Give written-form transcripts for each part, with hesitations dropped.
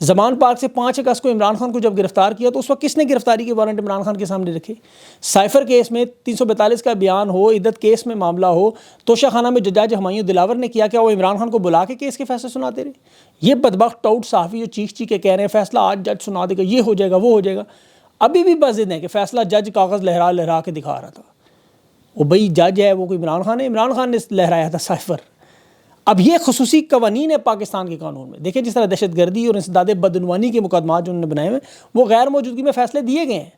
زمان park سے 5 اگست کو عمران خان کو جب گرفتار کیا تو اس وقت کس نے گرفتاری کے وارنٹ عمران خان کے سامنے رکھے؟ سائفر کیس میں 342 کا بیان ہو، عدت کیس میں معاملہ ہو، توشہ خانہ میں جج ہمایوں دلاور نے کیا وہ عمران خان کو بلا کے کیس کے فیصلے سناتے رہے؟ یہ بدبخت ٹاؤٹ صحافی جو چیخ کے کہہ رہے ہیں فیصلہ آج جج سنا دے گا، یہ ہو جائے گا، وہ ہو جائے گا، ابھی بھی بضد ہے کہ فیصلہ جج کاغذ لہرا لہرا کے دکھا رہا تھا۔ وہ بھائی جج ہے وہ کوئی عمران خان ہے، عمران خان نے لہرایا تھا سائفر۔ اب یہ خصوصی قوانین ہے پاکستان کے قانون میں، دیکھیں جس طرح دہشت گردی اور انسداد بدعنوانی کے مقدمات جو انہوں نے بنائے ہوئے وہ غیر موجودگی میں فیصلے دیے گئے ہیں۔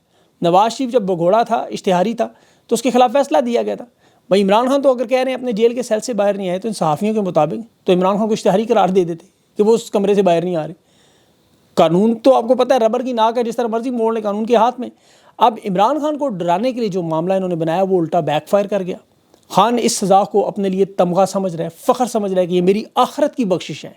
نواز شریف جب بگوڑا تھا، اشتہاری تھا، تو اس کے خلاف فیصلہ دیا گیا تھا۔ بھائی عمران خان تو اگر کہہ رہے ہیں اپنے جیل کے سیل سے باہر نہیں آئے تو ان صحافیوں کے مطابق تو عمران خان کو اشتہاری قرار دے دیتے کہ وہ اس کمرے سے باہر نہیں آ رہے۔ قانون تو آپ کو پتہ ہے ربر کی ناک ہے، جس طرح مرضی موڑ لے قانون کے ہاتھ میں۔ اب عمران خان کو ڈرانے کے لیے جو معاملہ انہوں نے بنایا وہ الٹا بیک فائر کر گیا۔ خان اس سزا کو اپنے لیے تمغہ سمجھ رہا ہے، فخر سمجھ رہا ہے کہ یہ میری آخرت کی بخشش ہے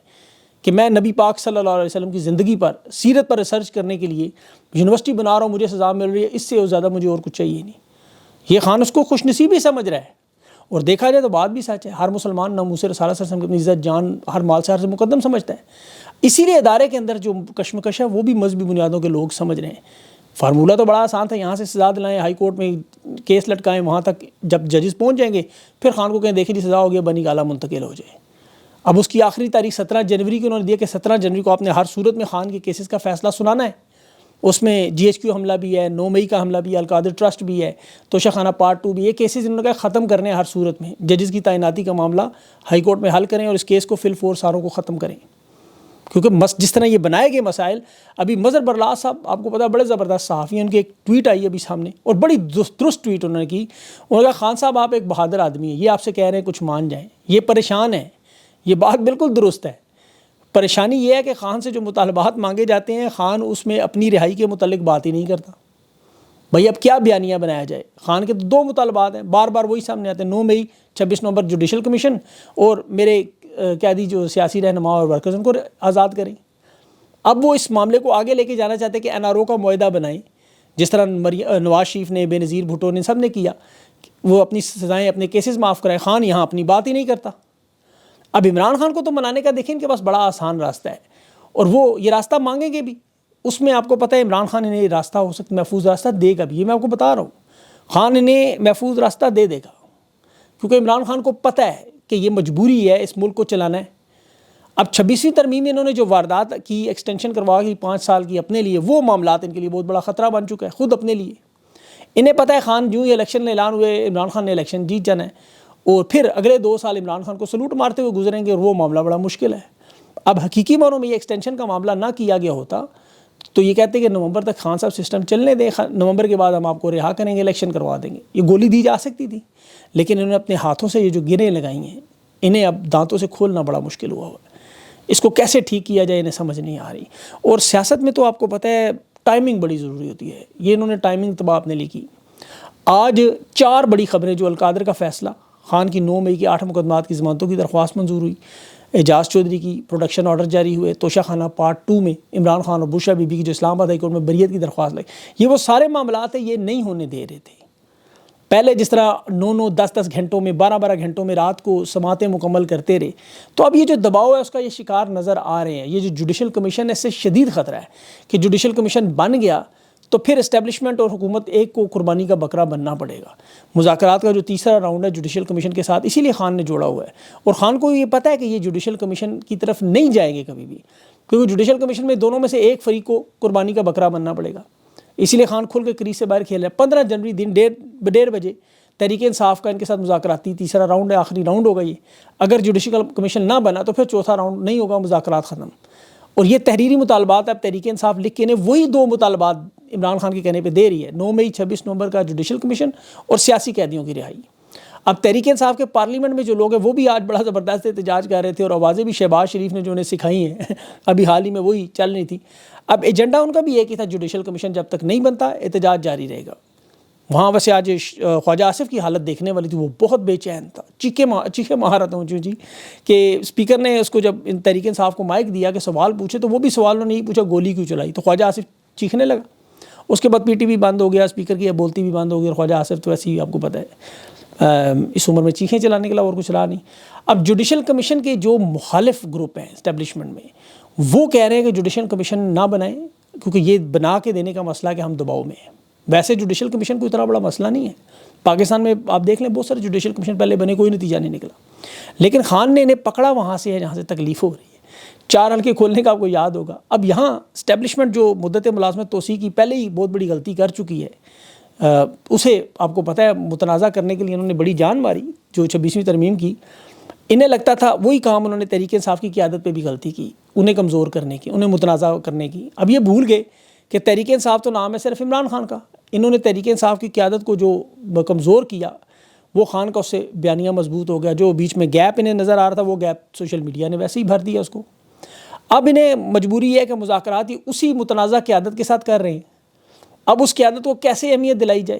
کہ میں نبی پاک صلی اللہ علیہ وسلم کی زندگی پر، سیرت پر ریسرچ کرنے کے لیے یونیورسٹی بنا رہا ہوں، مجھے سزا مل رہی ہے، اس سے زیادہ مجھے اور کچھ چاہیے نہیں۔ یہ خان اس کو خوش نصیبی سمجھ رہا ہے، اور دیکھا جائے تو بات بھی سچ ہے، ہر مسلمان ناموس رسالت صلی اللہ علیہ وسلم کی اپنی عزت جان ہر مال سے ہر سے مقدم سمجھتا ہے۔ اسی لیے ادارے کے اندر جو کشمکش ہے وہ بھی مذہبی بنیادوں کے لوگ سمجھ رہے ہیں۔ فارمولہ تو بڑا آسان تھا، یہاں سے سزا دلائیں، ہائی کورٹ میں کیس لٹکائیں، وہاں تک جب ججز پہنچ جائیں گے پھر خان کو کہیں دیکھیں جی سزا ہو گیا، بنی گالا منتقل ہو جائے۔ اب اس کی آخری تاریخ 17 جنوری کو انہوں نے دیا کہ 17 جنوری کو آپ نے ہر صورت میں خان کے کیسز کا فیصلہ سنانا ہے۔ اس میں جی ایچ کیو حملہ بھی ہے، 9 مئی کا حملہ بھی ہے، القادر ٹرسٹ بھی ہے، توشہ خانہ پارٹ 2 بھی، یہ کیسز انہوں نے کہا ختم کرنے ہیں ہر صورت میں۔ ججز کی تعیناتی کا معاملہ ہائی کورٹ میں حل کریں اور اس کیس کو فل فور ساروں کو ختم کریں، کیونکہ جس طرح یہ بنائے گئے مسائل، ابھی مظہر برلاس صاحب آپ کو پتا بڑے زبردست صحافی ہیں، ان کی ایک ٹویٹ آئی ابھی سامنے اور بڑی درست ٹویٹ انہوں نے کی۔ انہوں نے کہا خان صاحب آپ ایک بہادر آدمی ہیں، یہ آپ سے کہہ رہے ہیں کچھ مان جائیں، یہ پریشان ہیں، یہ بات بالکل درست ہے۔ پریشانی یہ ہے کہ خان سے جو مطالبات مانگے جاتے ہیں خان اس میں اپنی رہائی کے متعلق بات ہی نہیں کرتا۔ بھائی اب کیا بیانیہ بنایا جائے؟ خان کے تو 2 مطالبات ہیں، بار بار وہی سامنے آتے ہیں، 9 مئی 26 نومبر جوڈیشل کمیشن، اور میرے قیدی جو سیاسی رہنما اور ورکرز ان کو آزاد کریں۔ اب وہ اس معاملے کو آگے لے کے جانا چاہتے ہیں کہ NRO کا معاہدہ بنائیں، جس طرح نواز شریف نے، بے نظیر بھٹو نے، سب نے کیا، وہ اپنی سزائیں، اپنے کیسز معاف کرائیں۔ خان یہاں اپنی بات ہی نہیں کرتا۔ اب عمران خان کو تو منانے کا دیکھیں ان کے پاس بڑا آسان راستہ ہے، اور وہ یہ راستہ مانگیں گے بھی، اس میں آپ کو پتہ ہے عمران خان انہیں راستہ ہو سکتا محفوظ راستہ دے گا بھی، یہ میں آپ کو بتا رہا ہوں، خان انہیں محفوظ راستہ دے دے گا، کیونکہ عمران خان کو پتہ ہے کہ یہ مجبوری ہے اس ملک کو چلانا ہے۔ اب 26ویں ترمیم میں انہوں نے جو واردات کی، ایکسٹینشن کروا کی 5 سال کی اپنے لیے، وہ معاملات ان کے لیے بہت بڑا خطرہ بن چکا ہے، خود اپنے لیے۔ انہیں پتہ ہے خان جو ہی الیکشن اعلان ہوئے عمران خان نے الیکشن جیت جانا ہے، اور پھر اگلے 2 سال عمران خان کو سلوٹ مارتے ہوئے گزریں گے، اور وہ معاملہ بڑا مشکل ہے۔ اب حقیقی معنوں میں یہ ایکسٹینشن کا معاملہ نہ کیا گیا ہوتا تو یہ کہتے ہیں کہ نومبر تک خان صاحب سسٹم چلنے دیں، نومبر کے بعد ہم آپ کو رہا کریں گے، الیکشن کروا دیں گے، یہ گولی دی جا سکتی تھی، لیکن انہوں نے اپنے ہاتھوں سے یہ جو گریں لگائی ہیں، انہیں اب دانتوں سے کھولنا بڑا مشکل ہوا ہے۔ اس کو کیسے ٹھیک کیا جائے انہیں سمجھ نہیں آ رہی، اور سیاست میں تو آپ کو پتہ ہے ٹائمنگ بڑی ضروری ہوتی ہے، یہ انہوں نے ٹائمنگ تباہ اپنے لی کی۔ آج 4 بڑی خبریں، جو القادر کا فیصلہ، خان کی 9 مئی کی 8 مقدمات کی ضمانتوں کی درخواست منظور ہوئی، اعجاز چودھری کی پروڈکشن آرڈر جاری ہوئے، توشہ خانہ پارٹ 2 میں عمران خان اور بشرا بی بی کی جو اسلام آباد ہائی کورٹ میں بریت کی درخواست لگی، یہ وہ سارے معاملات ہیں، یہ نہیں ہونے دے رہے تھے۔ پہلے جس طرح 9 10 گھنٹوں میں، 12 گھنٹوں میں رات کو سماعتیں مکمل کرتے رہے، تو اب یہ جو دباؤ ہے اس کا یہ شکار نظر آ رہے ہیں۔ یہ جو جوڈیشل کمیشن ہے اس سے شدید خطرہ ہے کہ جوڈیشل کمیشن بن گیا تو پھر اسٹیبلشمنٹ اور حکومت ایک کو قربانی کا بکرا بننا پڑے گا۔ مذاکرات کا جو تیسرا راؤنڈ ہے جوڈیشل کمیشن کے ساتھ، اسی لیے خان نے جوڑا ہوا ہے، اور خان کو یہ پتہ ہے کہ یہ جوڈیشل کمیشن کی طرف نہیں جائیں گے کبھی بھی، کیونکہ جوڈیشل کمیشن میں دونوں میں سے ایک فریق کو قربانی کا بکرا بننا پڑے گا۔ اسی لیے خان کھل کے کریز سے باہر کھیل رہا ہے۔ 15 جنوری دن 1:30 بجے تحریک انصاف کا ان کے ساتھ مذاکراتی تیسرا راؤنڈ ہے، آخری راؤنڈ ہوگا یہ۔ اگر جوڈیشل کمیشن نہ بنا تو پھر چوتھا راؤنڈ نہیں ہوگا، مذاکرات ختم۔ اور یہ تحریری مطالبات اب تحریک انصاف لکھ کے انہیں وہی 2 مطالبات عمران خان کے کہنے پہ دے رہی ہے، 9 مئی 26 نومبر کا جوڈیشل کمیشن اور سیاسی قیدیوں کی رہائی۔ اب تحریک انصاف کے پارلیمنٹ میں جو لوگ ہیں وہ بھی آج بڑا زبردست احتجاج کر رہے تھے، اور آوازیں بھی شہباز شریف نے جو انہیں سکھائی ہیں ابھی حال ہی میں وہی چل رہی تھی۔ اب ایجنڈا ان کا بھی ایک ہی تھا، جوڈیشل کمیشن جب تک نہیں بنتا احتجاج جاری رہے گا۔ وہاں ویسے آج خواجہ آصف کی حالت دیکھنے والی تھی، وہ بہت بے چین تھا، چیخے مہارت ہوں جی کہ اسپیکر نے اس کو جب تحریک انصاف کو مائک دیا کہ سوال پوچھے تو وہ بھی سوال نہیں پوچھا، گولی کیوں چلائی، تو خواجہ آصف چیخنے لگا۔ اس کے بعد پی ٹی وی بند ہو گیا، اسپیکر کی بولتی بھی بند ہو گئی، اور خواجہ آصف تو ایسے ہی آپ کو پتہ ہے اس عمر میں چیخیں چلانے کے علاوہ اور کچھ رہا نہیں۔ اب جوڈیشل کمیشن کے جو مخالف گروپ ہیں اسٹیبلشمنٹ میں، وہ کہہ رہے ہیں کہ جوڈیشل کمیشن نہ بنائیں کیونکہ یہ بنا کے دینے کا مسئلہ کہ ہم دباؤ میں ہیں. ویسے جوڈیشل کمیشن کوئی اتنا بڑا مسئلہ نہیں ہے. پاکستان میں آپ دیکھ لیں بہت سارے جوڈیشل کمیشن پہلے بنے, کوئی نتیجہ نہیں نکلا. لیکن خان نے انہیں پکڑا وہاں سے ہے جہاں سے تکلیف ہو رہی ہے. 4 حلقے کھولنے کا آپ کو یاد ہوگا. اب یہاں اسٹیبلشمنٹ جو مدت ملازمت توسیع کی پہلے ہی بہت بڑی غلطی کر چکی ہے, اسے آپ کو پتہ ہے متنازع کرنے کے لیے انہوں نے بڑی جان ماری جو 26ویں ترمیم کی. انہیں لگتا تھا وہی کام انہوں نے تحریک انصاف کی قیادت پہ بھی غلطی کی, انہیں کمزور کرنے کی, انہیں متنازع کرنے کی. اب یہ بھول گئے کہ تحریک انصاف تو نام ہے صرف عمران خان کا. انہوں نے تحریک انصاف کی قیادت کو جو کمزور کیا وہ خان کا اس سے بیانیہ مضبوط ہو گیا. جو بیچ میں گیپ انہیں نظر آ رہا تھا وہ گیپ سوشل میڈیا نے ویسے ہی بھر دیا اس کو. اب انہیں مجبوری ہے کہ مذاکرات ہی اسی متنازع قیادت کے ساتھ کر رہے ہیں. اب اس قیادت کو کیسے اہمیت دلائی جائے؟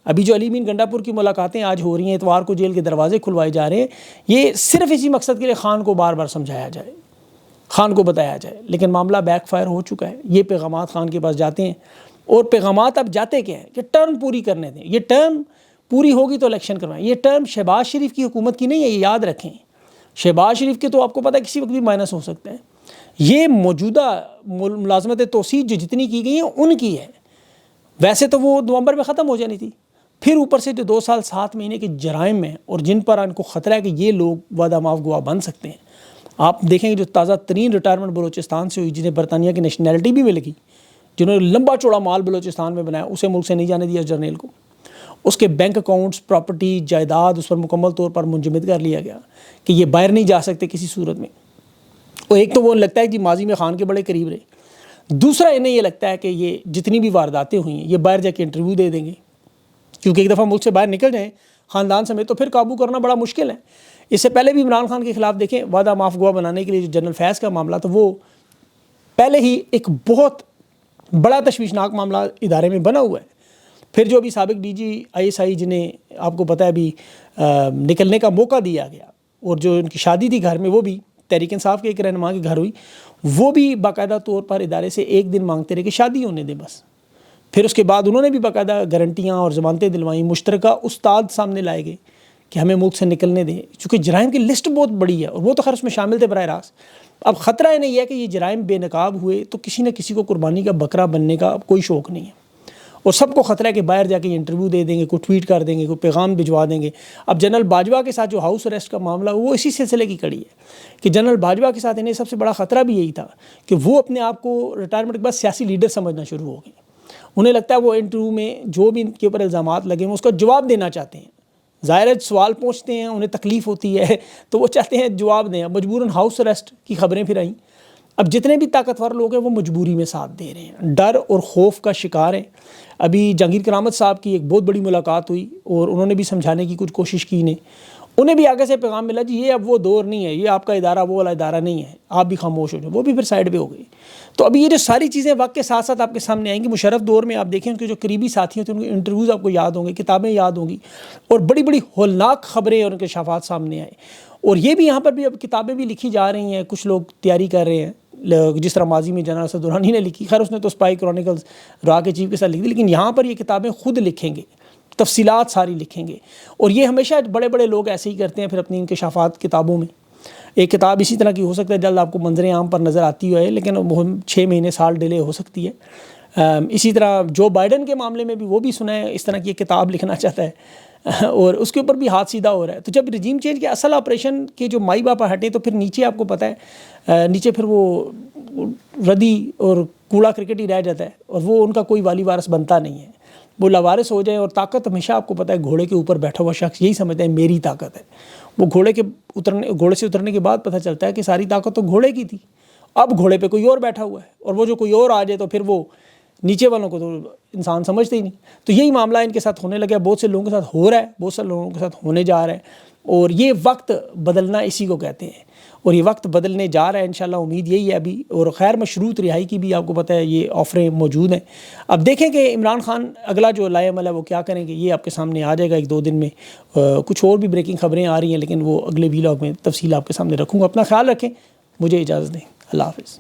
ابھی جو علی امین گنڈا پور کی ملاقاتیں آج ہو رہی ہیں, اتوار کو جیل کے دروازے کھلوائے جا رہے ہیں, یہ صرف اسی مقصد کے لیے خان کو بار بار سمجھایا جائے, خان کو بتایا جائے. لیکن معاملہ بیک فائر ہو چکا ہے. یہ پیغامات خان کے پاس جاتے ہیں اور پیغامات اب جاتے کیا ہیں کہ ٹرم پوری کرنے دیں, یہ ٹرم پوری ہوگی تو الیکشن کروائیں. یہ ٹرم شہباز شریف کی حکومت کی نہیں ہے, یہ یاد رکھیں. شہباز شریف کے تو آپ کو پتہ ہے کسی وقت بھی مائنس ہو سکتے ہیں. یہ موجودہ ملازمت توسیع جو جتنی کی گئی ہیں ان کی ہے. ویسے تو وہ نومبر میں ختم ہو جانی تھی. پھر اوپر سے جو 2 سال 7 مہینے کے جرائم ہیں اور جن پر ان کو خطرہ ہے کہ یہ لوگ وعدہ معاف گواہ بن سکتے ہیں. آپ دیکھیں گے جو تازہ ترین ریٹائرمنٹ بلوچستان سے ہوئی, جنہیں برطانیہ کی نیشنلٹی بھی مل گئی, جنہوں نے لمبا چوڑا مال بلوچستان میں بنایا, اسے ملک سے نہیں جانے دیا جرنیل کو. اس کے بینک اکاؤنٹس, پراپرٹی, جائیداد اس پر مکمل طور پر منجمد کر لیا گیا کہ یہ باہر نہیں جا سکتے کسی صورت میں. اور ایک تو وہ لگتا ہے کہ ماضی میں خان کے بڑے قریب رہے. دوسرا انہیں یہ لگتا ہے کہ یہ جتنی بھی وارداتیں ہوئی ہیں یہ باہر جا کے انٹرویو دے دیں گے, کیونکہ ایک دفعہ ملک سے باہر نکل جائیں خاندان سمیت تو پھر قابو کرنا بڑا مشکل ہے. اس سے پہلے بھی عمران خان کے خلاف دیکھیں وعدہ معاف گواہ بنانے کے لیے جو جنرل فیض کا معاملہ تھا وہ پہلے ہی ایک بہت بڑا تشویشناک معاملہ ادارے میں بنا ہوا ہے. پھر جو ابھی سابق DG ISI جنہیں آپ کو پتہ ہے ابھی نکلنے کا موقع دیا گیا, اور جو ان کی شادی تھی گھر میں وہ بھی تحریک انصاف کے ایک رہنما کے گھر ہوئی, وہ بھی باقاعدہ طور پر ادارے سے 1 دن مانگتے رہے کہ شادی ہونے دیں بس. پھر اس کے بعد انہوں نے بھی باقاعدہ گارنٹیاں اور ضمانتیں دلوائیں. مشترکہ استاد سامنے لائے گئے کہ ہمیں ملک سے نکلنے دیں, چونکہ جرائم کی لسٹ بہت بڑی ہے اور وہ تو خیر اس میں شامل تھے براہ راست. اب خطرہ یہ نہیں ہے کہ یہ جرائم بے نقاب ہوئے تو کسی نہ کسی کو قربانی کا بکرا بننے کا کوئی شوق نہیں ہے, اور سب کو خطرہ ہے کہ باہر جا کے یہ انٹرویو دے دیں گے, کوئی ٹویٹ کر دیں گے, کوئی پیغام بھجوا دیں گے. اب جنرل باجوہ کے ساتھ جو ہاؤس اریسٹ کا معاملہ وہ اسی سلسلے کی کڑی ہے کہ جنرل باجوہ کے ساتھ انہیں سب سے بڑا خطرہ بھی یہی تھا کہ وہ اپنے آپ کو ریٹائرمنٹ کے بعد سیاسی لیڈر سمجھنا شروع ہو گئے. انہیں لگتا ہے وہ انٹرویو میں جو بھی ان کے اوپر الزامات لگے ہیں اس کا جواب دینا چاہتے ہیں. ظاہر ہے سوال پوچھتے ہیں, انہیں تکلیف ہوتی ہے تو وہ چاہتے ہیں جواب دیں. مجبوراً ہاؤس اریسٹ کی خبریں پھر آئیں. اب جتنے بھی طاقتور لوگ ہیں وہ مجبوری میں ساتھ دے رہے ہیں, ڈر اور خوف کا شکار ہیں. ابھی جہانگیر کرامت صاحب کی ایک بہت بڑی ملاقات ہوئی اور انہوں نے بھی سمجھانے کی کچھ کوشش کی. انہیں بھی آگے سے پیغام ملا جی یہ اب وہ دور نہیں ہے, یہ آپ کا ادارہ وہ والا ادارہ نہیں ہے, آپ بھی خاموش ہو جائیں. وہ بھی پھر سائڈ پہ ہو گئی. تو ابھی یہ جو ساری چیزیں وقت کے ساتھ ساتھ آپ کے سامنے آئیں گی. مشرف دور میں آپ دیکھیں ان کے جو قریبی ساتھی ہوتے ہیں ان کے انٹرویوز آپ کو یاد ہوں گے, کتابیں یاد ہوں گی, اور بڑی بڑی ہولناک خبریں اور ان کے شفاعت سامنے آئے. اور یہ بھی یہاں پر بھی اب کتابیں بھی لکھی جا رہی ہیں, کچھ لوگ تیاری کر رہے ہیں, جس طرح ماضی میں جنرل اسد درانی نے لکھی. خیر اس نے تو اسپائی کرونیکلز را کے چیف کے ساتھ لکھ دی, لیکن یہاں پر یہ کتابیں خود لکھیں گے, تفصیلات ساری لکھیں گے. اور یہ ہمیشہ بڑے بڑے لوگ ایسے ہی کرتے ہیں پھر اپنی انکشافات کتابوں میں. ایک کتاب اسی طرح کی ہو سکتا ہے جلد آپ کو منظر عام پر نظر آتی ہے, لیکن وہ 6 مہینے سال ڈیلے ہو سکتی ہے. اسی طرح جو بائیڈن کے معاملے میں بھی وہ بھی سنا ہے اس طرح کی ایک کتاب لکھنا چاہتا ہے, اور اس کے اوپر بھی ہاتھ سیدھا ہو رہا ہے. تو جب رجیم چینج کے اصل آپریشن کے جو مائی باپ ہٹے تو پھر نیچے آپ کو پتہ ہے نیچے پھر وہ ردی اور کوڑا کرکٹ ہی رہ جاتا ہے, اور وہ ان کا کوئی والی وارث بنتا نہیں ہے. وہ لاوارث ہو جائیں. اور طاقت ہمیشہ آپ کو پتہ ہے گھوڑے کے اوپر بیٹھا ہوا شخص یہی سمجھتا ہے میری طاقت ہے. وہ گھوڑے سے اترنے کے بعد پتہ چلتا ہے کہ ساری طاقت تو گھوڑے کی تھی, اب گھوڑے پہ کوئی اور بیٹھا ہوا ہے, اور وہ جو کوئی اور آ جائے تو پھر وہ نیچے والوں کو تو انسان سمجھتے ہی نہیں. تو یہی معاملہ ان کے ساتھ ہونے لگا, بہت سے لوگوں کے ساتھ ہو رہا ہے, بہت سے لوگوں کے ساتھ ہونے جا رہا ہے. اور یہ وقت بدلنا اسی کو کہتے ہیں, اور یہ وقت بدلنے جا رہا ہے انشاءاللہ. امید یہی ہے ابھی. اور خیر مشروط رہائی کی بھی آپ کو پتہ ہے یہ آفریں موجود ہیں. اب دیکھیں کہ عمران خان اگلا جو لائے عمل ہے وہ کیا کریں گے, یہ آپ کے سامنے آ جائے گا 1-2 دن میں. کچھ اور بھی بریکنگ خبریں آ رہی ہیں لیکن وہ اگلے ویلاگ میں تفصیل آپ کے سامنے رکھوں گا. اپنا خیال رکھیں, مجھے اجازت دیں. اللہ حافظ.